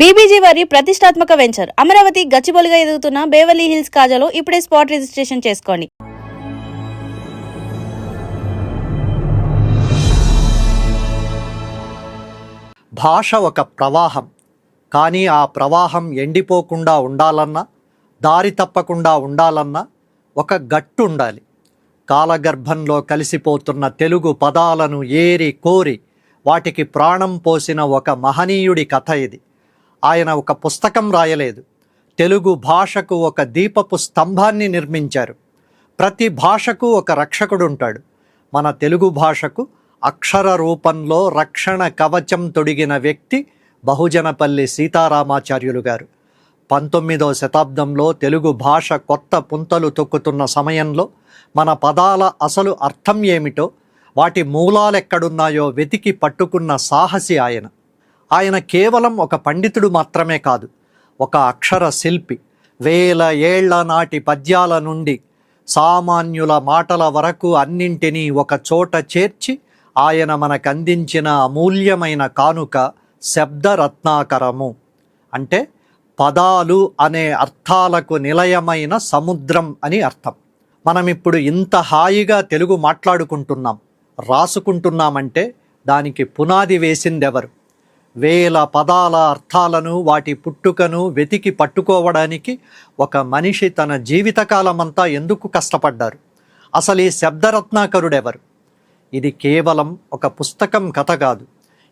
BBG వారి ప్రతిష్టాత్మక venture Amaravati గచ్చిబౌలిగా ఎదుగుతున్న బేవర్లీ హిల్స్ కాజాలో ఇప్పుడే స్పాట్ రిజిస్ట్రేషన్ చేసుకోండి. భాష ఒక ప్రవాహం, కానీ ఆ ప్రవాహం ఎండిపోకుండా ఉండాలన్నా, దారి తప్పకుండా ఉండాలన్నా ఒక గట్టు ఉండాలి. కాలగర్భంలో కలిసిపోతున్న తెలుగు పదాలను ఏరి కోరి వాటికి ప్రాణం పోసిన ఒక మహనీయుడి కథ ఇది. ఆయన ఒక పుస్తకం రాయలేదు, తెలుగు భాషకు ఒక దీపపు స్తంభాన్ని నిర్మించారు. ప్రతి భాషకు ఒక రక్షకుడు ఉంటాడు. మన తెలుగు భాషకు అక్షర రూపంలో రక్షణ కవచం తొడిగిన వ్యక్తి బహుజనపల్లి సీతారామాచార్యులు గారు. 19వ శతాబ్దంలో తెలుగు భాష కొత్త పుంతలు తొక్కుతున్న సమయంలో మన పదాల అసలు అర్థం ఏమిటో, వాటి మూలాలెక్కడున్నాయో వెతికి పట్టుకున్న సాహసి ఆయన. ఆయన కేవలం ఒక పండితుడు మాత్రమే కాదు, ఒక అక్షర శిల్పి. వేల ఏళ్ల నాటి పద్యాల నుండి సామాన్యుల మాటల వరకు అన్నింటినీ ఒక చోట చేర్చి ఆయన మనకందించిన అమూల్యమైన కానుక శబ్దరత్నాకరము. అంటే పదాలు అనే అర్థాలకు నిలయమైన సముద్రం అని అర్థం. మనం ఇప్పుడు ఇంత హాయిగా తెలుగు మాట్లాడుకుంటున్నాం, రాసుకుంటున్నామంటే దానికి పునాది వేసిందెవరు? వేల పదాల అర్థాలను, వాటి పుట్టుకను వెతికి పట్టుకోవడానికి ఒక మనిషి తన జీవితకాలమంతా ఎందుకు కష్టపడ్డారు? అసలు ఈ శబ్దరత్నాకరుడెవరు? ఇది కేవలం ఒక పుస్తకం కథ కాదు,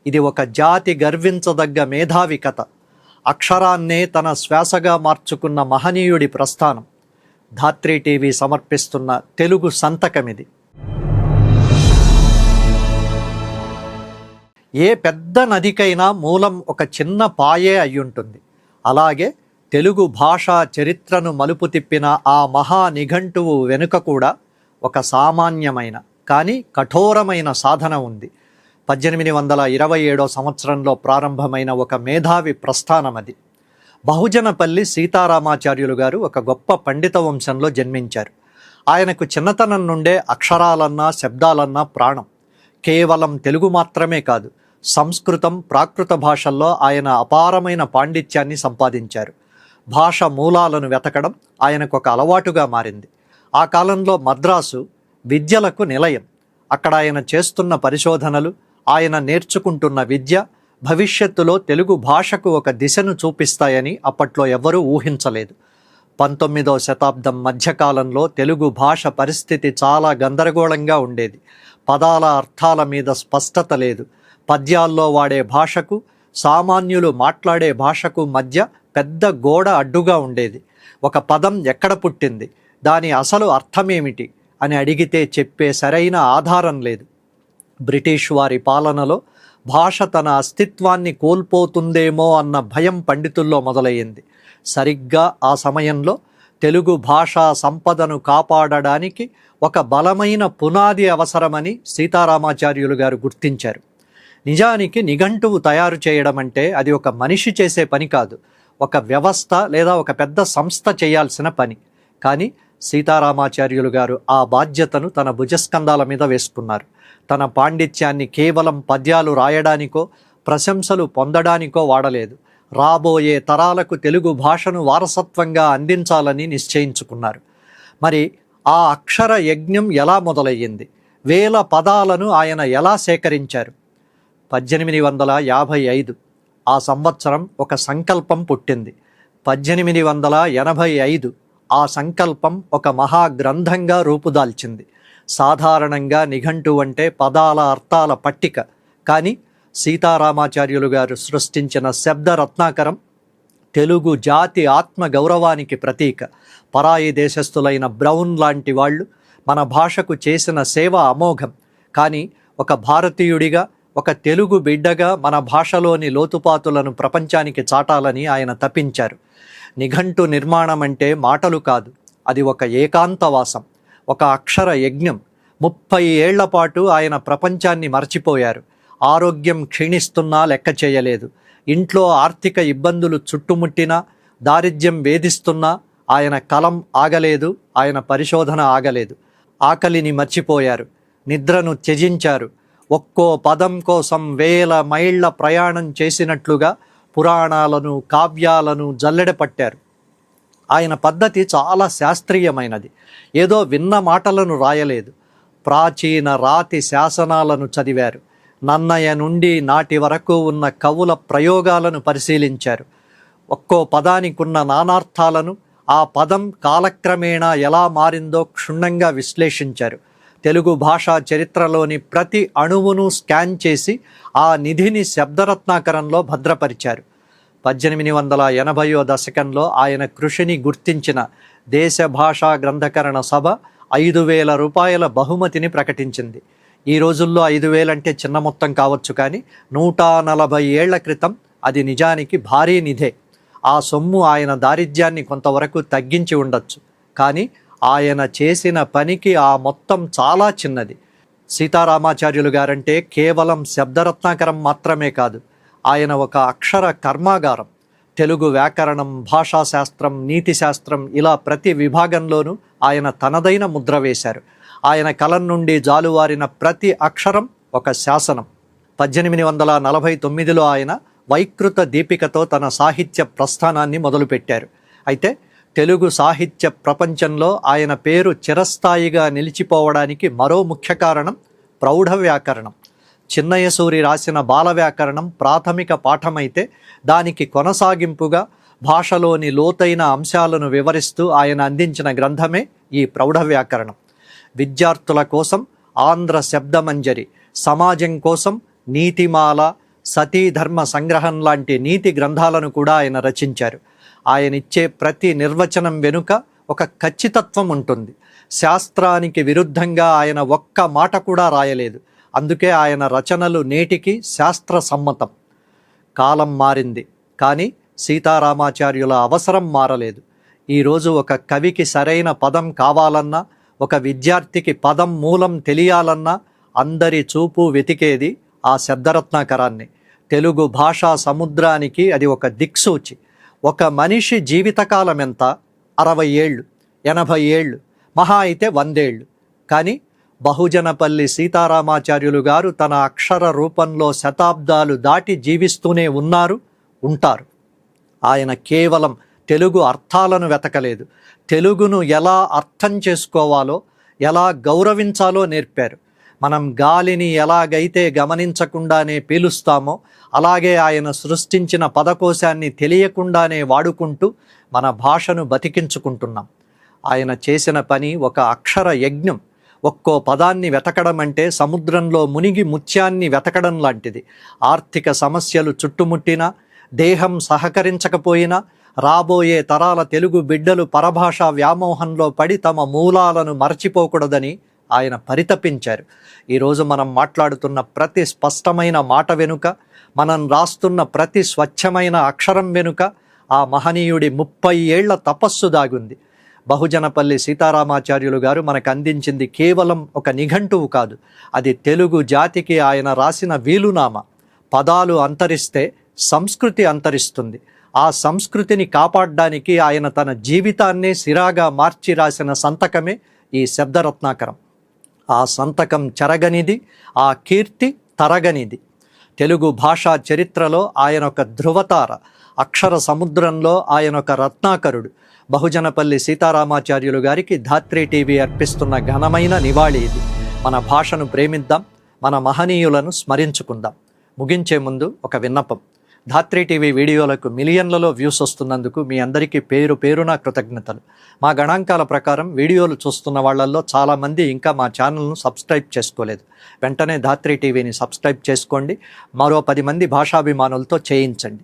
ఇది ఒక జాతి గర్వించదగ్గ మేధావి కథ. అక్షరాన్నే తన శ్వాసగా మార్చుకున్న మహనీయుడి ప్రస్థానం. ధాత్రి టీవీ సమర్పిస్తున్న తెలుగు సంతకమిది. ఏ పెద్ద నదికైనా మూలం ఒక చిన్న పాయే అయ్యుంటుంది. అలాగే తెలుగు భాషా చరిత్రను మలుపు తిప్పిన ఆ మహా నిఘంటువు వెనుక కూడా ఒక సామాన్యమైన కానీ కఠోరమైన సాధన ఉంది. 1827 సంవత్సరంలో ప్రారంభమైన ఒక మేధావి ప్రస్థానం అది. బహుజనపల్లి సీతారామాచార్యులు గారు ఒక గొప్ప పండిత వంశంలో జన్మించారు. ఆయనకు చిన్నతనం నుండే అక్షరాలన్నా శబ్దాలన్నా ప్రాణం. కేవలం తెలుగు మాత్రమే కాదు, సంస్కృతం, ప్రాకృత భాషల్లో ఆయన అపారమైన పాండిత్యాన్ని సంపాదించారు. భాష మూలాలను వెతకడం ఆయనకు ఒక అలవాటుగా మారింది. ఆ కాలంలో మద్రాసు విద్యలకు నిలయం. అక్కడ ఆయన చేస్తున్న పరిశోధనలు, ఆయన నేర్చుకుంటున్న విద్య భవిష్యత్తులో తెలుగు భాషకు ఒక దిశను చూపిస్తాయని అప్పట్లో ఎవ్వరూ ఊహించలేదు. 19వ శతాబ్దం మధ్యకాలంలో తెలుగు భాష పరిస్థితి చాలా గందరగోళంగా ఉండేది. పదాల అర్థాల మీద స్పష్టత లేదు. పద్యాల్లో వాడే భాషకు, సామాన్యులు మాట్లాడే భాషకు మధ్య పెద్ద గోడ అడ్డుగా ఉండేది. ఒక పదం ఎక్కడ పుట్టింది, దాని అసలు అర్థమేమిటి అని అడిగితే చెప్పే సరైన ఆధారం లేదు. బ్రిటిష్ వారి పాలనలో భాష తన అస్తిత్వాన్ని కోల్పోతుందేమో అన్న భయం పండితుల్లో మొదలయ్యింది. సరిగ్గా ఆ సమయంలో తెలుగు భాషా సంపదను కాపాడడానికి ఒక బలమైన పునాది అవసరమని సీతారామాచార్యులు గారు గుర్తించారు. నిజానికి నిఘంటువు తయారు చేయడం అంటే అది ఒక మనిషి చేసే పని కాదు, ఒక వ్యవస్థ లేదా ఒక పెద్ద సంస్థ చేయాల్సిన పని. కానీ సీతారామాచార్యులు గారు ఆ బాధ్యతను తన భుజస్కంధాల మీద వేసుకున్నారు. తన పాండిత్యాన్ని కేవలం పద్యాలు రాయడానికో, ప్రశంసలు పొందడానికో వాడలేదు. రాబోయే తరాలకు తెలుగు భాషను వారసత్వంగా అందించాలని నిశ్చయించుకున్నారు. మరి ఆ అక్షర యజ్ఞం ఎలా మొదలయ్యింది? వేల పదాలను ఆయన ఎలా సేకరించారు? 1855 ఆ సంవత్సరం ఒక సంకల్పం పుట్టింది. 1885 ఆ సంకల్పం ఒక మహాగ్రంథంగా రూపుదాల్చింది. సాధారణంగా నిఘంటువు అంటే పదాల అర్థాల పట్టిక, కానీ సీతారామాచార్యులు గారు సృష్టించిన శబ్దరత్నాకరం తెలుగు జాతి ఆత్మ గౌరవానికి ప్రతీక. పరాయి దేశస్థులైన బ్రౌన్ లాంటి వాళ్ళు మన భాషకు చేసిన సేవ అమోఘం. కానీ ఒక భారతీయుడిగా, ఒక తెలుగు బిడ్డగా మన భాషలోని లోతుపాతులను ప్రపంచానికి చాటాలని ఆయన తపించారు. నిఘంటు నిర్మాణం అంటే మాటలు కాదు, అది ఒక ఏకాంతవాసం, ఒక అక్షర యజ్ఞం. 30 ఏళ్ల పాటు ఆయన ప్రపంచాన్ని మర్చిపోయారు. ఆరోగ్యం క్షీణిస్తున్నా లెక్క చేయలేదు. ఇంట్లో ఆర్థిక ఇబ్బందులు చుట్టుముట్టినా, దారిద్ర్యం వేధిస్తున్నా ఆయన కలం ఆగలేదు, ఆయన పరిశోధన ఆగలేదు. ఆకలిని మర్చిపోయారు, నిద్రను త్యజించారు. ఒక్కో పదం కోసం వేల మైళ్ళ ప్రయాణం చేసినట్లుగా పురాణాలను, కావ్యాలను జల్లెడ పట్టారు. ఆయన పద్ధతి చాలా శాస్త్రీయమైనది. ఏదో విన్న మాటలను రాయలేదు. ప్రాచీన రాతి శాసనాలను చదివారు. నన్నయ నుండి నాటి వరకు ఉన్న కవుల ప్రయోగాలను పరిశీలించారు. ఒక్కో పదానికున్న నానార్థాలను, ఆ పదం కాలక్రమేణా ఎలా మారిందో క్షుణ్ణంగా విశ్లేషించారు. తెలుగు భాషా చరిత్రలోని ప్రతి అణువును స్కాన్ చేసి ఆ నిధిని శబ్దరత్నాకరంలో భద్రపరిచారు. 1880వ దశకంలో ఆయన కృషిని గుర్తించిన దేశ భాషా గ్రంథకరణ సభ 5,000 రూపాయల బహుమతిని ప్రకటించింది. ఈ రోజుల్లో 5,000 అంటే చిన్న మొత్తం కావచ్చు, కానీ 140 ఏళ్ల క్రితం అది నిజానికి భారీ నిధే. ఆ సొమ్ము ఆయన దారిద్ర్యాన్ని కొంతవరకు తగ్గించి ఉండొచ్చు, కానీ ఆయన చేసిన పనికి ఆ మొత్తం చాలా చిన్నది. సీతారామాచార్యులు గారంటే కేవలం శబ్దరత్నాకరం మాత్రమే కాదు, ఆయన ఒక అక్షర కర్మాగారం. తెలుగు వ్యాకరణం, భాషాశాస్త్రం, నీతిశాస్త్రం ఇలా ప్రతి విభాగంలోనూ ఆయన తనదైన ముద్ర వేశారు. ఆయన కలం నుండి జాలువారిన ప్రతి అక్షరం ఒక శాసనం. 1849లో ఆయన వైకృత దీపికతో తన సాహిత్య ప్రస్థానాన్ని మొదలుపెట్టారు. అయితే తెలుగు సాహిత్య ప్రపంచంలో ఆయన పేరు చిరస్థాయిగా నిలిచిపోవడానికి మరో ముఖ్య కారణం ప్రౌఢ వ్యాకరణం. చిన్నయసూరి రాసిన బాల వ్యాకరణం ప్రాథమిక పాఠమైతే దానికి కొనసాగింపుగా భాషలోని లోతైన అంశాలను వివరిస్తూ ఆయన అందించిన గ్రంథమే ఈ ప్రౌఢ వ్యాకరణం. విద్యార్థుల కోసం ఆంధ్ర శబ్దమంజరి, సమాజం కోసం నీతిమాల, సతీధర్మ సంగ్రహం లాంటి నీతి గ్రంథాలను కూడా ఆయన రచించారు. ఆయన ఇచ్చే ప్రతి నిర్వచనం వెనుక ఒక ఖచ్చితత్వం ఉంటుంది. శాస్త్రానికి విరుద్ధంగా ఆయన ఒక్క మాట కూడా రాయలేదు. అందుకే ఆయన రచనలు నేటికి శాస్త్ర సమ్మతం. కాలం మారింది, కానీ సీతారామాచార్యుల అవసరం మారలేదు. ఈరోజు ఒక కవికి సరైన పదం కావాలన్నా, ఒక విద్యార్థికి పదం మూలం తెలియాలన్నా అందరి చూపు వెతికేది ఆ శబ్దరత్నాకరాన్ని. తెలుగు భాషా సముద్రానికి అది ఒక దిక్సూచి. ఒక మనిషి జీవితకాలం ఎంత? 60 ఏళ్ళు, 80 ఏళ్ళు, మహా అయితే 100 ఏళ్ళు. కానీ బహుజనపల్లి సీతారామాచార్యులు గారు తన అక్షర రూపంలో శతాబ్దాలు దాటి జీవిస్తూనే ఉన్నారు, ఉంటారు. ఆయన కేవలం తెలుగు అర్థాలను వెతకలేదు, తెలుగును ఎలా అర్థం చేసుకోవాలో, ఎలా గౌరవించాలో నేర్పారు. మనం గాలిని ఎలాగైతే గమనించకుండానే పీలుస్తామో, అలాగే ఆయన సృష్టించిన పదకోశాన్ని తెలియకుండానే వాడుకుంటూ మన భాషను బతికించుకుంటున్నాం. ఆయన చేసిన పని ఒక అక్షర యజ్ఞం. ఒక్కో పదాన్ని వెతకడం అంటే సముద్రంలో మునిగి ముత్యాన్ని వెతకడం లాంటిది. ఆర్థిక సమస్యలు చుట్టుముట్టినా, దేహం సహకరించకపోయినా, రాబోయే తరాల తెలుగు బిడ్డలు పరభాషా వ్యామోహంలో పడి తమ మూలాలను మరచిపోకూడదని ఆయన పరితపించారు. ఈరోజు మనం మాట్లాడుతున్న ప్రతి స్పష్టమైన మాట వెనుక, మనం రాస్తున్న ప్రతి స్వచ్ఛమైన అక్షరం వెనుక ఆ మహనీయుడి 30 ఏళ్ల తపస్సు దాగుంది. బహుజనపల్లి సీతారామాచార్యులు గారు మనకు అందించింది కేవలం ఒక నిఘంటువు కాదు, అది తెలుగు జాతికి ఆయన రాసిన వీలునామా. పదాలు అంతరిస్తే సంస్కృతి అంతరిస్తుంది. ఆ సంస్కృతిని కాపాడడానికి ఆయన తన జీవితాన్నే సిరాగా మార్చి రాసిన సంతకమే ఈ శబ్దరత్నాకరం. ఆ సంతకం చెరగనిది, ఆ కీర్తి తరగనిది. తెలుగు భాషా చరిత్రలో ఆయన ఒక ధృవతార, అక్షర సముద్రంలో ఆయన ఒక రత్నాకరుడు. బహుజనపల్లి సీతారామాచార్యులు గారికి ధాత్రి టీవీ అర్పిస్తున్న ఘనమైన నివాళి ఇది. మన భాషను ప్రేమిద్దాం, మన మహనీయులను స్మరించుకుందాం. ముగించే ముందు ఒక విన్నపం. ధాత్రి టీవీ వీడియోలకు మిలియన్లలో వ్యూస్ వస్తున్నందుకు మీ అందరికీ పేరు పేరున కృతజ్ఞతలు. మా గణాంకాల ప్రకారం వీడియోలు చూస్తున్న వాళ్ళల్లో చాలామంది ఇంకా మా ఛానల్ను సబ్స్క్రైబ్ చేసుకోలేదు. వెంటనే ధాత్రి టీవీని సబ్స్క్రైబ్ చేసుకోండి. మరో 10 మంది భాషాభిమానులతో చేయించండి.